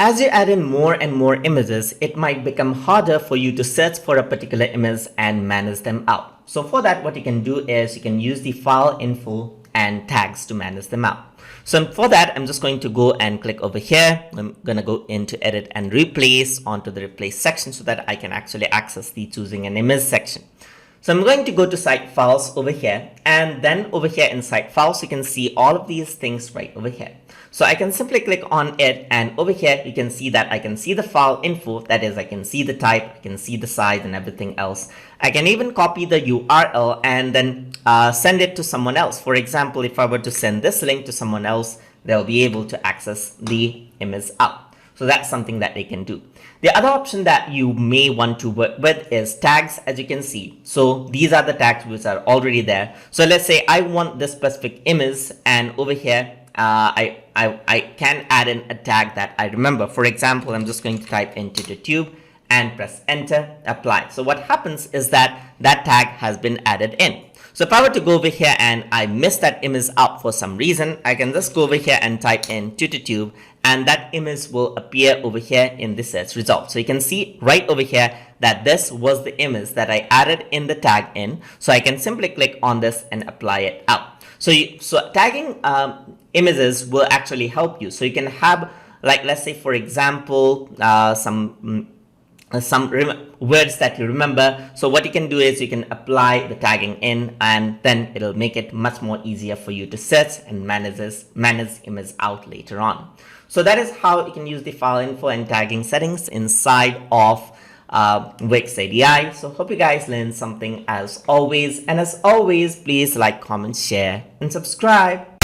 as you add in more and more images, it might become harder for you to search for a particular image and manage them out. So for that, what you can do is you can use the file info and tags to manage them out. So for that, I'm just going to go and click over here. I'm going to go into edit and replace onto the replace section so that I can actually access the choosing an image section. So I'm going to go to site files over here, and then over here in site files, you can see all of these things right over here. So I can simply click on it, and over here you can see that I can see the file info, that is I can see the type, I can see the size and everything else. I can even copy the URL and then send it to someone else. For example, if I were to send this link to someone else, they'll be able to access the image out. So that's something that they can do. The other option that you may want to work with is tags, as you can see. So these are the tags which are already there. So let's say I want this specific image, and over here I can add in a tag that I remember. For example, I'm just going to type into the tube and press enter, apply. So what happens is that that tag has been added in. So if I were to go over here and I missed that image out for some reason, I can just go over here and type in tube, and that image will appear over here in the search result. So you can see right over here that this was the image that I added in the tag in. So I can simply click on this and apply it out. So tagging images will actually help you. So you can have, like, let's say for example, some words that you remember. So what you can do is you can apply the tagging in, and then it'll make it much more easier for you to search and manage image out later on. So that is how you can use the file info and tagging settings inside of Wix ADI. So hope you guys learned something as always. And as always, please like, comment, share, and subscribe.